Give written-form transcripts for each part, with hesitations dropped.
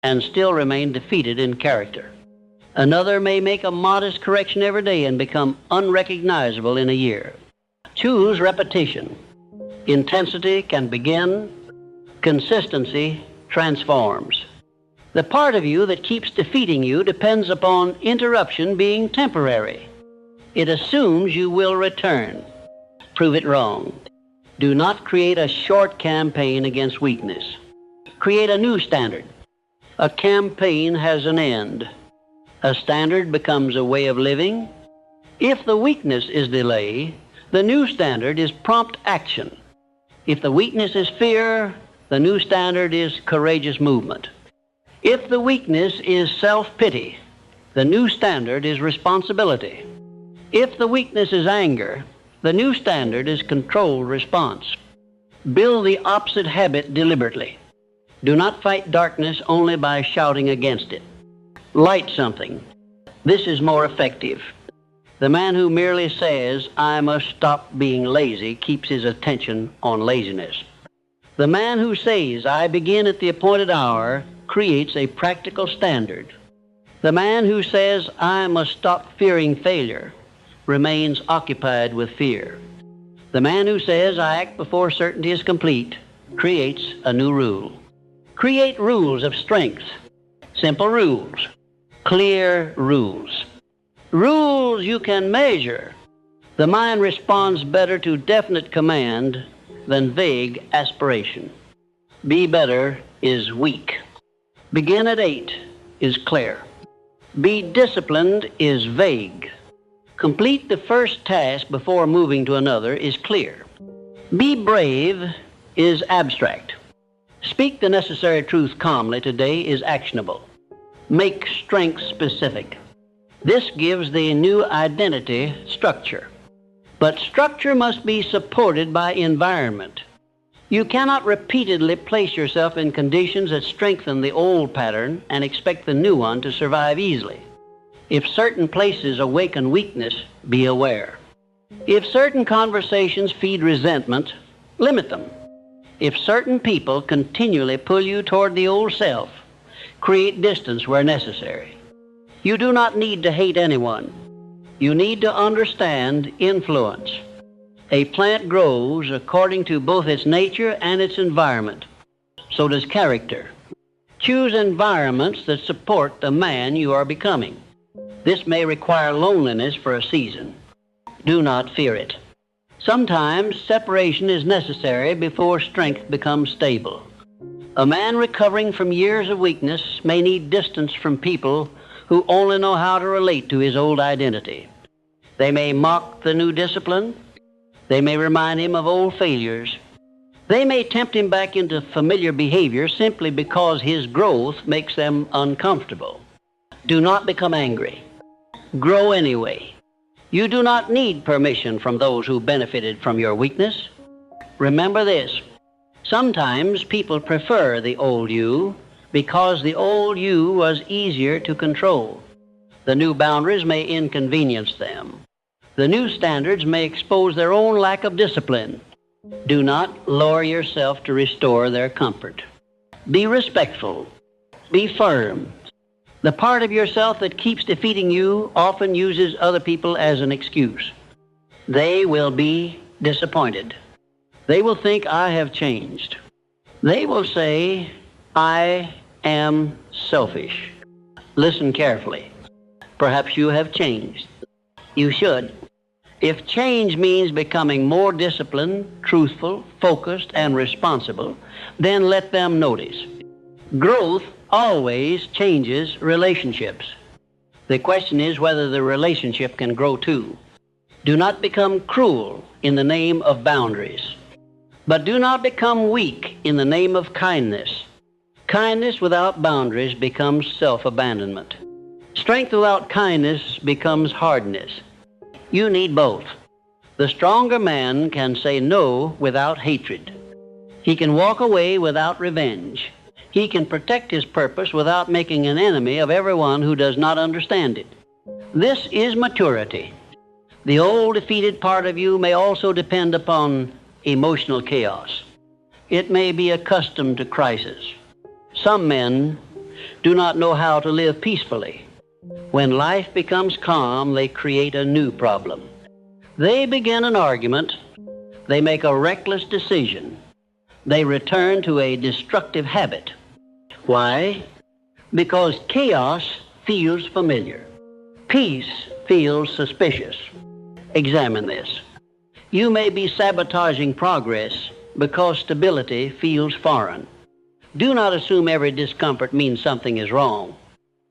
and still remain defeated in character. Another may make a modest correction every day and become unrecognizable in a year. Choose repetition. Intensity can begin. Consistency transforms. The part of you that keeps defeating you depends upon interruption being temporary. It assumes you will return. Prove it wrong. Do not create a short campaign against weakness. Create a new standard. A campaign has an end. A standard becomes a way of living. If the weakness is delay, the new standard is prompt action. If the weakness is fear, the new standard is courageous movement. If the weakness is self-pity, the new standard is responsibility. If the weakness is anger, the new standard is controlled response. Build the opposite habit deliberately. Do not fight darkness only by shouting against it. Light something. This is more effective. The man who merely says, "I must stop being lazy," keeps his attention on laziness. The man who says, "I begin at the appointed hour," creates a practical standard. The man who says, "I must stop fearing failure," remains occupied with fear. The man who says, "I act before certainty is complete," creates a new rule. Create rules of strength. Simple rules. Clear rules. Rules you can measure. The mind responds better to definite command than vague aspiration. Be better is weak. Begin at 8 is clear. Be disciplined is vague. Complete the first task before moving to another is clear. Be brave is abstract. Speak the necessary truth calmly today is actionable. Make strength specific. This gives the new identity structure. But structure must be supported by environment. You cannot repeatedly place yourself in conditions that strengthen the old pattern and expect the new one to survive easily. If certain places awaken weakness, be aware. If certain conversations feed resentment, limit them. If certain people continually pull you toward the old self, create distance where necessary. You do not need to hate anyone. You need to understand influence. A plant grows according to both its nature and its environment. So does character. Choose environments that support the man you are becoming. This may require loneliness for a season. Do not fear it. Sometimes separation is necessary before strength becomes stable. A man recovering from years of weakness may need distance from people who only know how to relate to his old identity. They may mock the new discipline. They may remind him of old failures. They may tempt him back into familiar behavior simply because his growth makes them uncomfortable. Do not become angry. Grow anyway. You do not need permission from those who benefited from your weakness. Remember this. Sometimes people prefer the old you because the old you was easier to control. The new boundaries may inconvenience them. The new standards may expose their own lack of discipline. Do not lower yourself to restore their comfort. Be respectful. Be firm. The part of yourself that keeps defeating you often uses other people as an excuse. They will be disappointed. They will think, "I have changed." They will say, "I am selfish." Listen carefully. Perhaps you have changed. You should. If change means becoming more disciplined, truthful, focused, and responsible, then let them notice. Growth always changes relationships. The question is whether the relationship can grow too. Do not become cruel in the name of boundaries. But do not become weak in the name of kindness. Kindness without boundaries becomes self-abandonment. Strength without kindness becomes hardness. You need both. The stronger man can say no without hatred. He can walk away without revenge. He can protect his purpose without making an enemy of everyone who does not understand it. This is maturity. The old defeated part of you may also depend upon emotional chaos. It may be accustomed to crisis. Some men do not know how to live peacefully. When life becomes calm, they create a new problem. They begin an argument. They make a reckless decision. They return to a destructive habit. Why? Because chaos feels familiar. Peace feels suspicious. Examine this. You may be sabotaging progress because stability feels foreign. Do not assume every discomfort means something is wrong.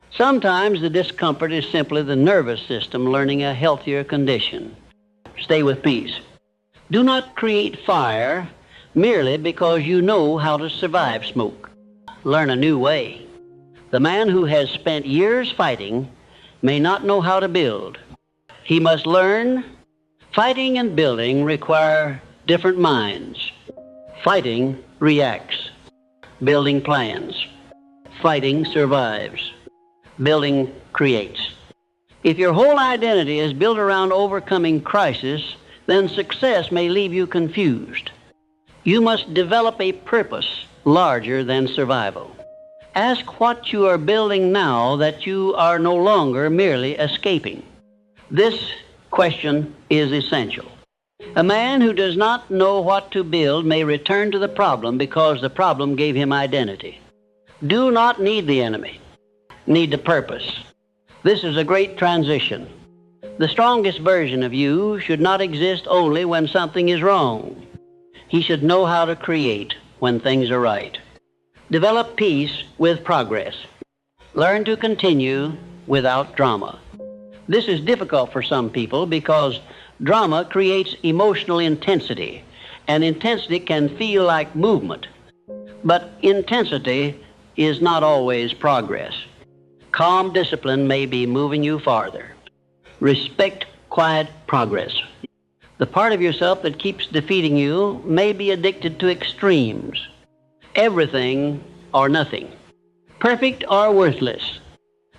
Sometimes the discomfort is simply the nervous system learning a healthier condition. Stay with peace. Do not create fire merely because you know how to survive smoke. Learn a new way. The man who has spent years fighting may not know how to build. He must learn. Fighting and building require different minds. Fighting reacts. Building plans. Fighting survives. Building creates. If your whole identity is built around overcoming crisis, then success may leave you confused. You must develop a purpose larger than survival. Ask what you are building now that you are no longer merely escaping. This question is essential. A man who does not know what to build may return to the problem because the problem gave him identity. Do not need the enemy. Need the purpose. This is a great transition. The strongest version of you should not exist only when something is wrong. He should know how to create when things are right. Develop peace with progress. Learn to continue without drama. This is difficult for some people because drama creates emotional intensity, and intensity can feel like movement. But intensity is not always progress. Calm discipline may be moving you farther. Respect quiet progress. The part of yourself that keeps defeating you may be addicted to extremes. Everything or nothing. Perfect or worthless.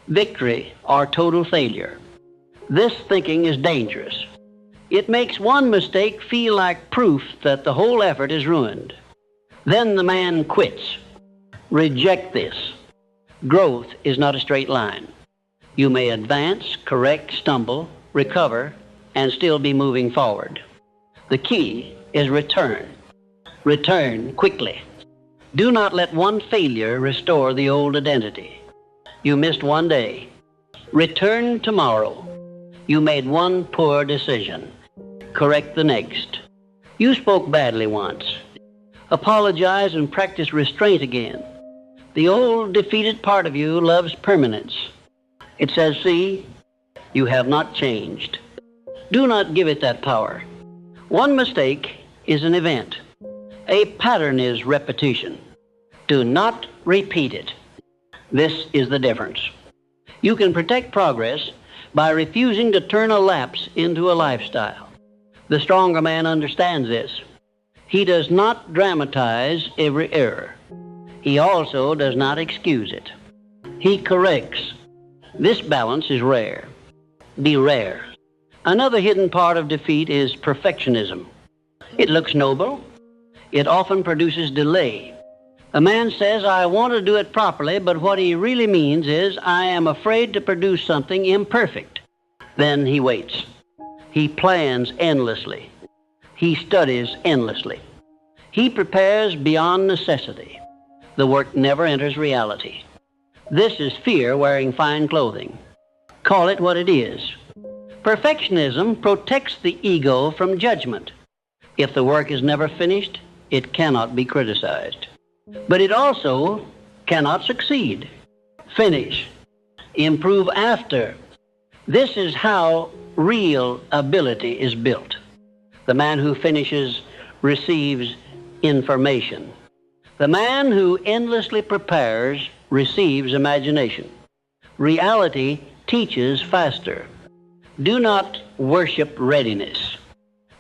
Victory or total failure. This thinking is dangerous. It makes one mistake feel like proof that the whole effort is ruined. Then the man quits. Reject this. Growth is not a straight line. You may advance, correct, stumble, recover, and still be moving forward. The key is return. Return quickly. Do not let one failure restore the old identity. You missed one day. Return tomorrow. You made one poor decision. Correct the next. You spoke badly once. Apologize and practice restraint again. The old defeated part of you loves permanence. It says, see, you have not changed. Do not give it that power. One mistake is an event. A pattern is repetition. Do not repeat it. This is the difference. You can protect progress by refusing to turn a lapse into a lifestyle. The stronger man understands this. He does not dramatize every error. He also does not excuse it. He corrects. This balance is rare. Be rare. Another hidden part of defeat is perfectionism. It looks noble. It often produces delay. A man says, I want to do it properly, but what he really means is, I am afraid to produce something imperfect. Then he waits. He plans endlessly. He studies endlessly. He prepares beyond necessity. The work never enters reality. This is fear wearing fine clothing. Call it what it is. Perfectionism protects the ego from judgment. If the work is never finished, it cannot be criticized. But it also cannot succeed. Finish. Improve after. This is how real ability is built. The man who finishes receives information. The man who endlessly prepares receives imagination. Reality teaches faster. Do not worship readiness.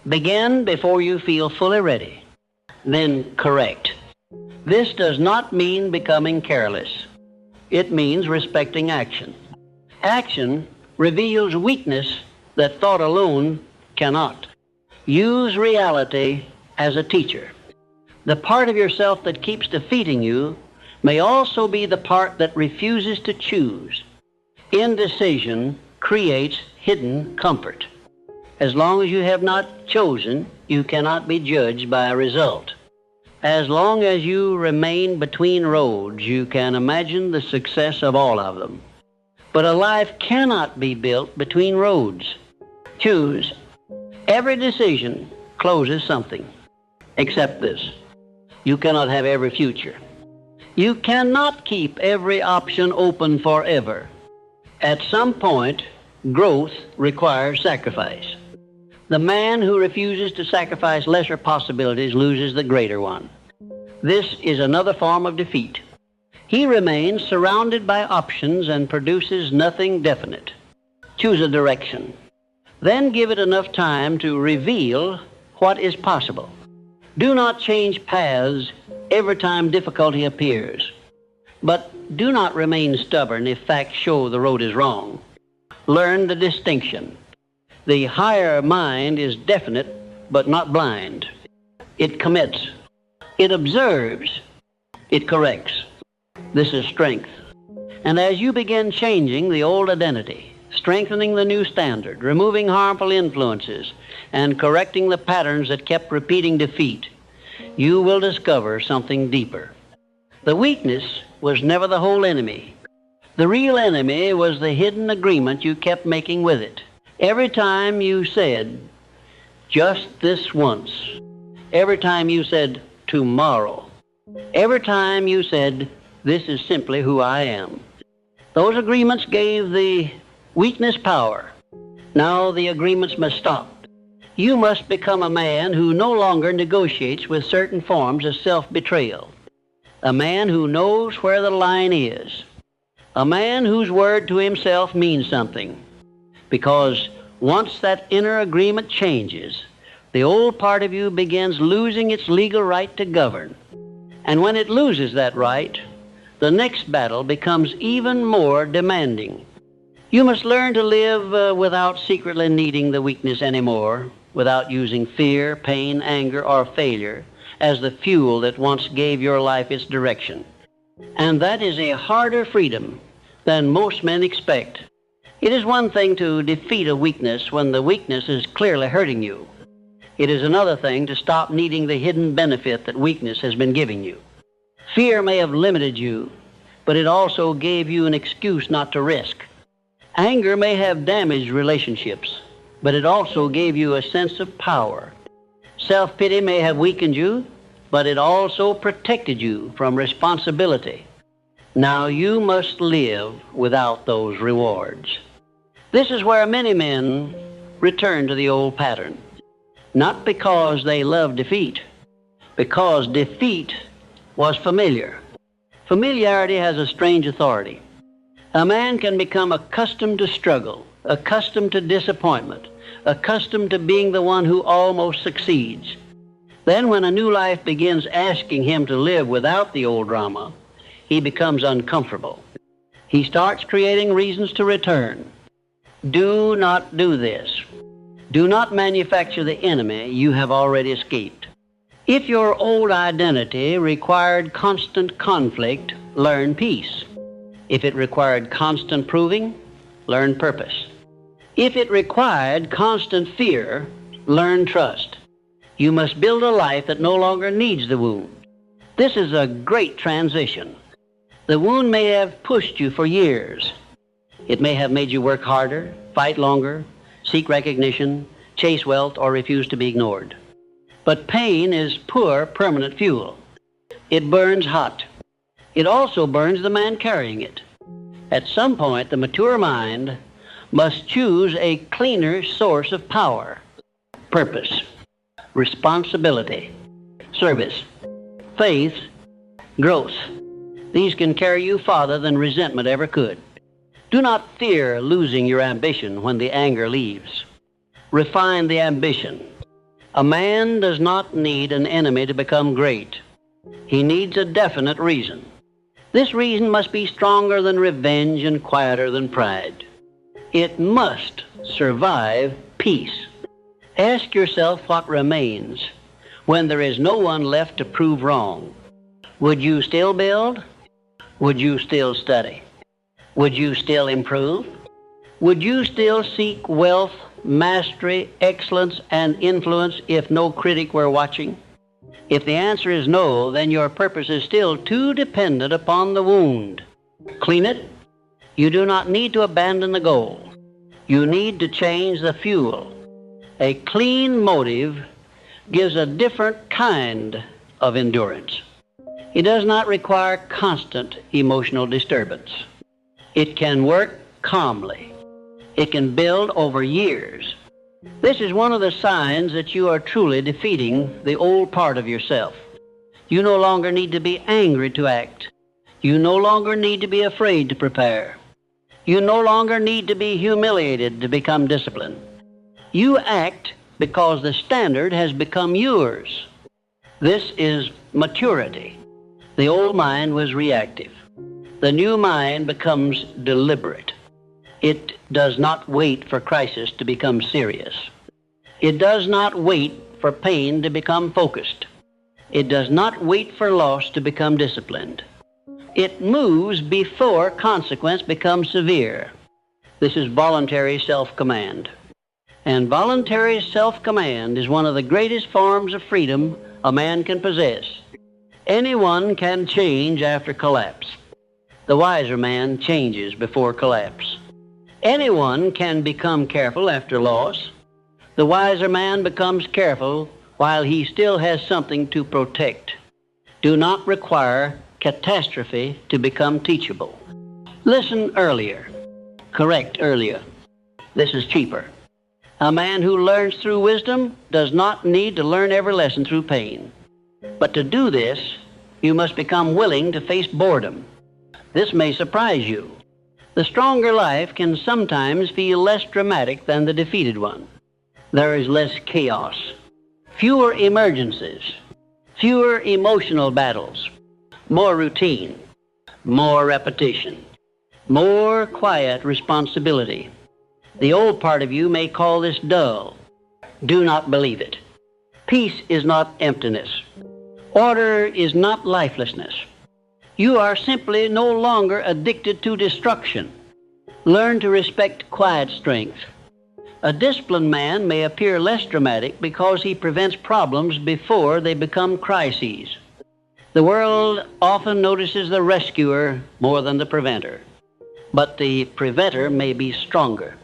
Begin before you feel fully ready. Then correct. This does not mean becoming careless. It means respecting action. Action reveals weakness that thought alone cannot. Use reality as a teacher. The part of yourself that keeps defeating you may also be the part that refuses to choose. Indecision creates hidden comfort. As long as you have not chosen, you cannot be judged by a result. As long as you remain between roads, you can imagine the success of all of them. But a life cannot be built between roads. Choose. Every decision closes something, except this. You cannot have every future. You cannot keep every option open forever. At some point, growth requires sacrifice. The man who refuses to sacrifice lesser possibilities loses the greater one. This is another form of defeat. He remains surrounded by options and produces nothing definite. Choose a direction. Then give it enough time to reveal what is possible. Do not change paths every time difficulty appears. But do not remain stubborn if facts show the road is wrong. Learn the distinction. The higher mind is definite but not blind. It commits. It observes. It corrects. This is strength. And as you begin changing the old identity, strengthening the new standard, removing harmful influences, and correcting the patterns that kept repeating defeat, you will discover something deeper. The weakness was never the whole enemy. The real enemy was the hidden agreement you kept making with it. Every time you said, just this once. Every time you said, tomorrow. Every time you said, this is simply who I am. Those agreements gave the weakness power. Now the agreements must stop. You must become a man who no longer negotiates with certain forms of self-betrayal. A man who knows where the line is. A man whose word to himself means something. Because once that inner agreement changes, the old part of you begins losing its legal right to govern. And when it loses that right, the next battle becomes even more demanding. You must learn to live without secretly needing the weakness anymore, without using fear, pain, anger, or failure as the fuel that once gave your life its direction. And that is a harder freedom than most men expect. It is one thing to defeat a weakness when the weakness is clearly hurting you. It is another thing to stop needing the hidden benefit that weakness has been giving you. Fear may have limited you, but it also gave you an excuse not to risk. Anger may have damaged relationships, but it also gave you a sense of power. Self-pity may have weakened you, but it also protected you from responsibility. Now you must live without those rewards. This is where many men return to the old pattern. Not because they love defeat, because defeat was familiar. Familiarity has a strange authority. A man can become accustomed to struggle, accustomed to disappointment, accustomed to being the one who almost succeeds. Then when a new life begins asking him to live without the old drama, he becomes uncomfortable. He starts creating reasons to return. Do not do this. Do not manufacture the enemy you have already escaped. If your old identity required constant conflict, learn peace. If it required constant proving, learn purpose. If it required constant fear, learn trust. You must build a life that no longer needs the wound. This is a great transition. The wound may have pushed you for years. It may have made you work harder, fight longer, seek recognition, chase wealth, or refuse to be ignored. But pain is poor permanent fuel. It burns hot. It also burns the man carrying it. At some point, the mature mind must choose a cleaner source of power, purpose, responsibility, service, faith, growth. These can carry you farther than resentment ever could. Do not fear losing your ambition when the anger leaves. Refine the ambition. A man does not need an enemy to become great. He needs a definite reason. This reason must be stronger than revenge and quieter than pride. It must survive peace. Ask yourself what remains when there is no one left to prove wrong. Would you still build? Would you still study? Would you still improve? Would you still seek wealth, mastery, excellence, and influence if no critic were watching? If the answer is no, then your purpose is still too dependent upon the wound. Clean it. You do not need to abandon the goal. You need to change the fuel. A clean motive gives a different kind of endurance. It does not require constant emotional disturbance. It can work calmly. It can build over years. This is one of the signs that you are truly defeating the old part of yourself. You no longer need to be angry to act. You no longer need to be afraid to prepare. You no longer need to be humiliated to become disciplined. You act because the standard has become yours. This is maturity. The old mind was reactive. The new mind becomes deliberate. It does not wait for crisis to become serious. It does not wait for pain to become focused. It does not wait for loss to become disciplined. It moves before consequence becomes severe. This is voluntary self-command. And voluntary self-command is one of the greatest forms of freedom a man can possess. Anyone can change after collapse. The wiser man changes before collapse. Anyone can become careful after loss. The wiser man becomes careful while he still has something to protect. Do not require catastrophe to become teachable. Listen earlier. Correct earlier. This is cheaper. A man who learns through wisdom does not need to learn every lesson through pain. But to do this, you must become willing to face boredom. This may surprise you. The stronger life can sometimes feel less dramatic than the defeated one. There is less chaos, fewer emergencies, fewer emotional battles, more routine, more repetition, more quiet responsibility. The old part of you may call this dull. Do not believe it. Peace is not emptiness. Order is not lifelessness. You are simply no longer addicted to destruction. Learn to respect quiet strength. A disciplined man may appear less dramatic because he prevents problems before they become crises. The world often notices the rescuer more than the preventer, but the preventer may be stronger.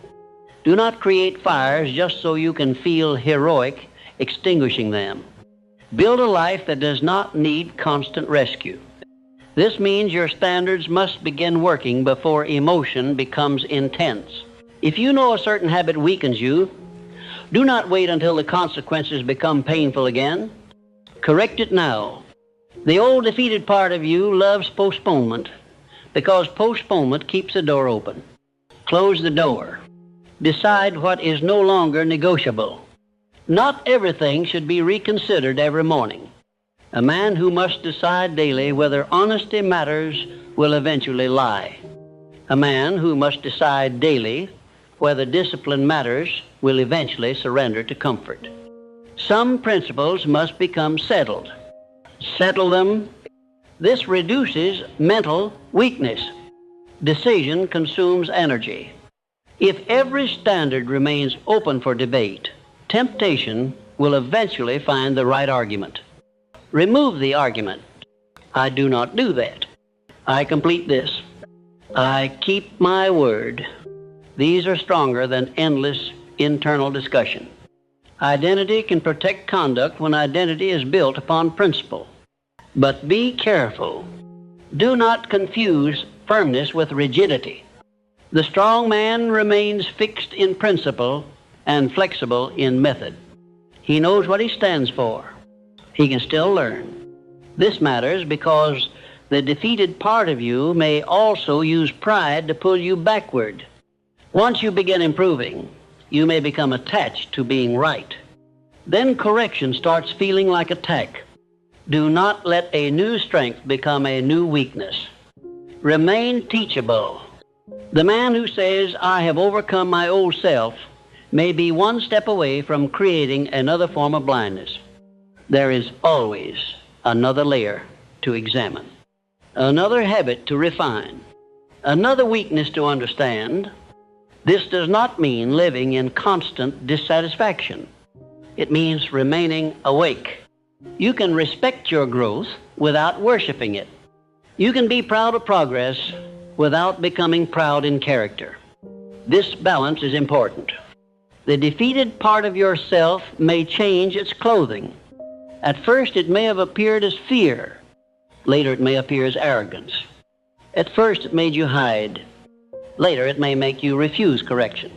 Do not create fires just so you can feel heroic extinguishing them. Build a life that does not need constant rescue. This means your standards must begin working before emotion becomes intense. If you know a certain habit weakens you, do not wait until the consequences become painful again. Correct it now. The old defeated part of you loves postponement because postponement keeps the door open. Close the door. Decide what is no longer negotiable. Not everything should be reconsidered every morning. A man who must decide daily whether honesty matters will eventually lie. A man who must decide daily whether discipline matters will eventually surrender to comfort. Some principles must become settled. Settle them. This reduces mental weakness. Decision consumes energy. If every standard remains open for debate, temptation will eventually find the right argument. Remove the argument. I do not do that. I complete this. I keep my word. These are stronger than endless internal discussion. Identity can protect conduct when identity is built upon principle. But be careful. Do not confuse firmness with rigidity. The strong man remains fixed in principle and flexible in method. He knows what he stands for. He can still learn. This matters because the defeated part of you may also use pride to pull you backward. Once you begin improving, you may become attached to being right. Then correction starts feeling like attack. Do not let a new strength become a new weakness. Remain teachable. The man who says, I have overcome my old self, may be one step away from creating another form of blindness. There is always another layer to examine. another habit to refine, another weakness to understand. This does not mean living in constant dissatisfaction. It means remaining awake. You can respect your growth without worshiping it. You can be proud of progress without becoming proud in character. This balance is important. The defeated part of yourself may change its clothing. At first it may have appeared as fear. Later it may appear as arrogance. At first it made you hide. Later it may make you refuse correction.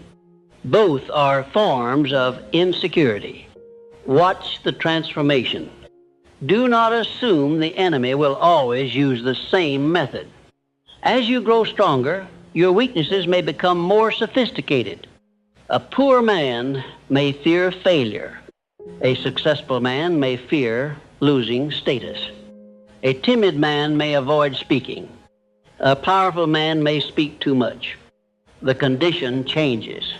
Both are forms of insecurity. Watch the transformation. Do not assume the enemy will always use the same method. As you grow stronger, your weaknesses may become more sophisticated. A poor man may fear failure. A successful man may fear losing status. A timid man may avoid speaking. A powerful man may speak too much. The condition changes.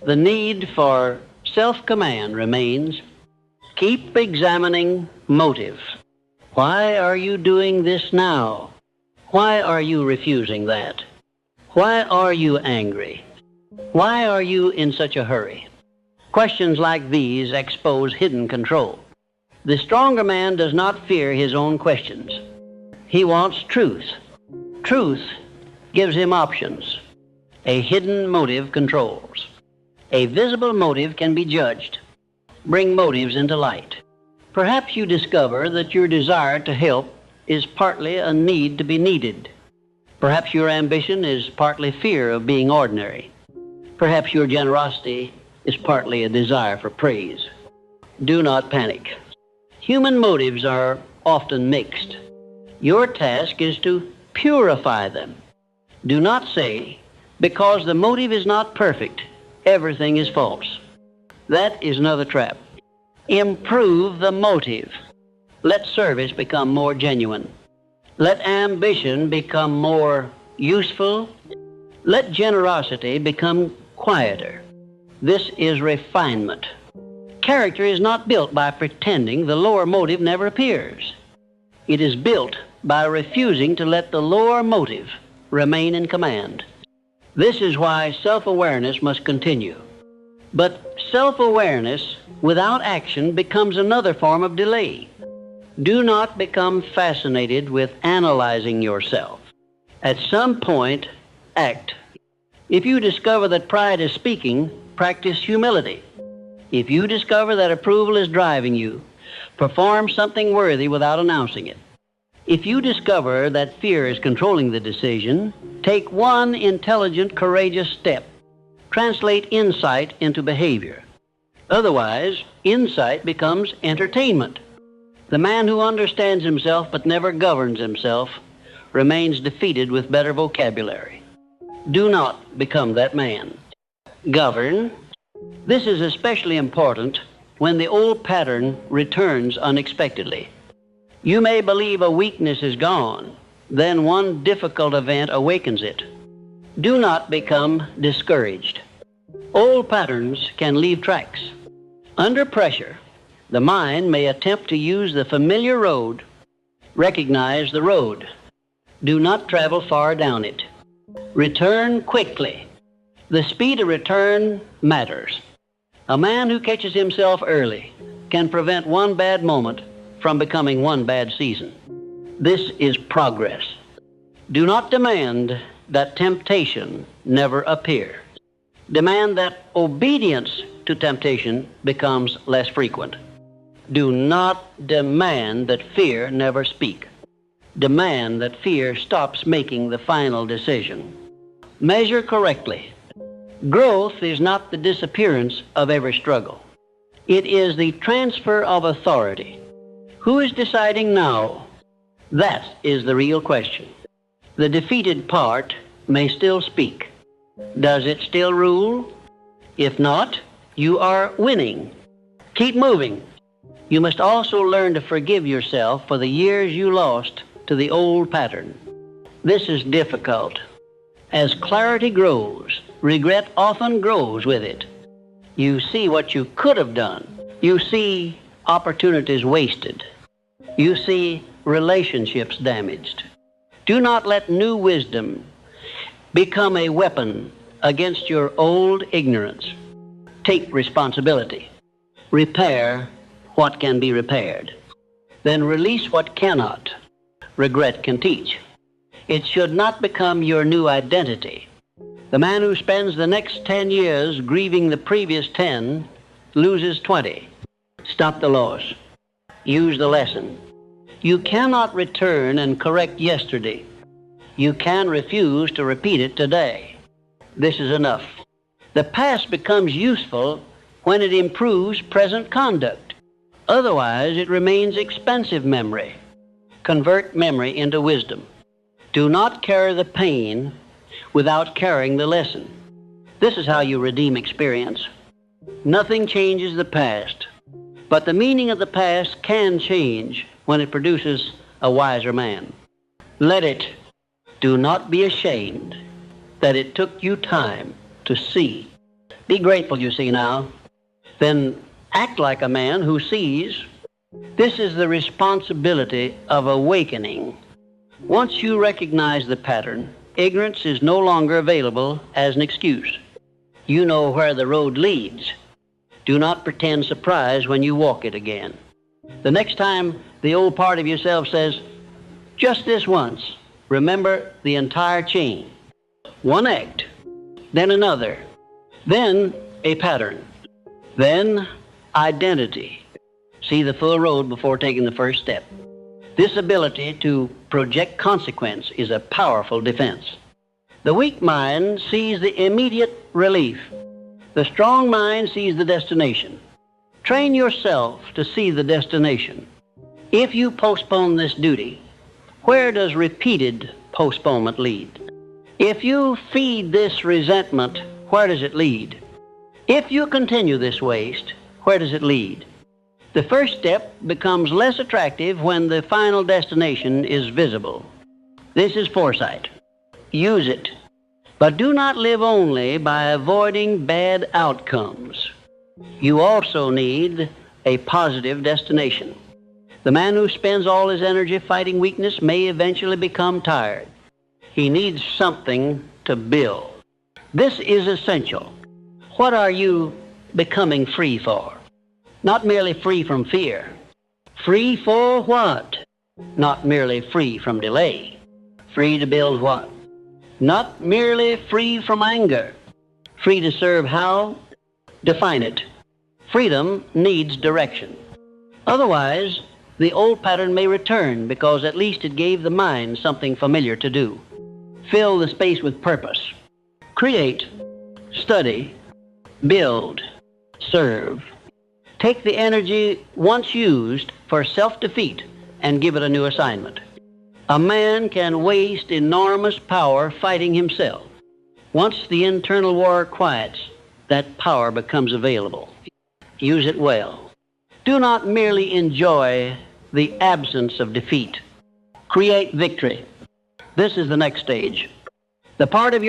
The need for self-command remains. Keep examining motive. Why are you doing this now? Why are you refusing that? Why are you angry? Why are you in such a hurry? Questions like these expose hidden control. The stronger man does not fear his own questions. He wants truth. Truth gives him options. A hidden motive controls. A visible motive can be judged. Bring motives into light. Perhaps you discover that your desire to help is partly a need to be needed. Perhaps your ambition is partly fear of being ordinary. Perhaps your generosity is partly a desire for praise. Do not panic. Human motives are often mixed. Your task is to purify them. Do not say, because the motive is not perfect, everything is false. That is another trap. Improve the motive. Let service become more genuine. Let ambition become more useful. Let generosity become quieter. This is refinement. Character is not built by pretending the lower motive never appears. It is built by refusing to let the lower motive remain in command. This is why self-awareness must continue. But self-awareness without action becomes another form of delay. Do not become fascinated with analyzing yourself. At some point, act. If you discover that pride is speaking, practice humility. If you discover that approval is driving you, perform something worthy without announcing it. If you discover that fear is controlling the decision, take one intelligent, courageous step. Translate insight into behavior. Otherwise, insight becomes entertainment. The man who understands himself but never governs himself remains defeated with better vocabulary. Do not become that man. Govern. This is especially important when the old pattern returns unexpectedly. You may believe a weakness is gone, then one difficult event awakens it. Do not become discouraged. Old patterns can leave tracks. Under pressure, the mind may attempt to use the familiar road. Recognize the road. Do not travel far down it. Return quickly. The speed of return matters. A man who catches himself early can prevent one bad moment from becoming one bad season. This is progress. Do not demand that temptation never appear. Demand that obedience to temptation becomes less frequent. Do not demand that fear never speak. Demand that fear stops making the final decision. Measure correctly. Growth is not the disappearance of every struggle. It is the transfer of authority. Who is deciding now? That is the real question. The defeated part may still speak. Does it still rule? If not, you are winning. Keep moving. You must also learn to forgive yourself for the years you lost to the old pattern. This is difficult. As clarity grows, regret often grows with it. You see what you could have done. You see opportunities wasted. You see relationships damaged. Do not let new wisdom become a weapon against your old ignorance. Take responsibility. Repair what can be repaired. Then release what cannot. Regret can teach. It should not become your new identity. The man who spends the next 10 years grieving the previous 10 loses 20. Stop the loss. Use the lesson. You cannot return and correct yesterday. You can refuse to repeat it today. This is enough. The past becomes useful when it improves present conduct. Otherwise, it remains expensive memory. Convert memory into wisdom. Do not carry the pain without carrying the lesson. This is how you redeem experience. Nothing changes the past, but the meaning of the past can change when it produces a wiser man. Let it. Do not be ashamed that it took you time to see. Be grateful you see now. Then act like a man who sees. This is the responsibility of awakening. Once you recognize the pattern, ignorance is no longer available as an excuse. You know where the road leads. Do not pretend surprise when you walk it again. The next time the old part of yourself says, just this once, remember the entire chain. One act, then another, then a pattern, then identity. See the full road before taking the first step. This ability to project consequence is a powerful defense. The weak mind sees the immediate relief. The strong mind sees the destination. Train yourself to see the destination. If you postpone this duty, where does repeated postponement lead? If you feed this resentment, where does it lead? If you continue this waste, where does it lead? The first step becomes less attractive when the final destination is visible. This is foresight. Use it. But do not live only by avoiding bad outcomes. You also need a positive destination. The man who spends all his energy fighting weakness may eventually become tired. He needs something to build. This is essential. What are you becoming free for? Not merely free from fear. Free for what? Not merely free from delay. Free to build what? Not merely free from anger. Free to serve how? Define it. Freedom needs direction. Otherwise, the old pattern may return because at least it gave the mind something familiar to do. Fill the space with purpose. Create, study, build, serve. Take the energy once used for self-defeat and give it a new assignment. A man can waste enormous power fighting himself. Once the internal war quiets, that power becomes available. Use it well. Do not merely enjoy the absence of defeat. Create victory. This is the next stage. The part of your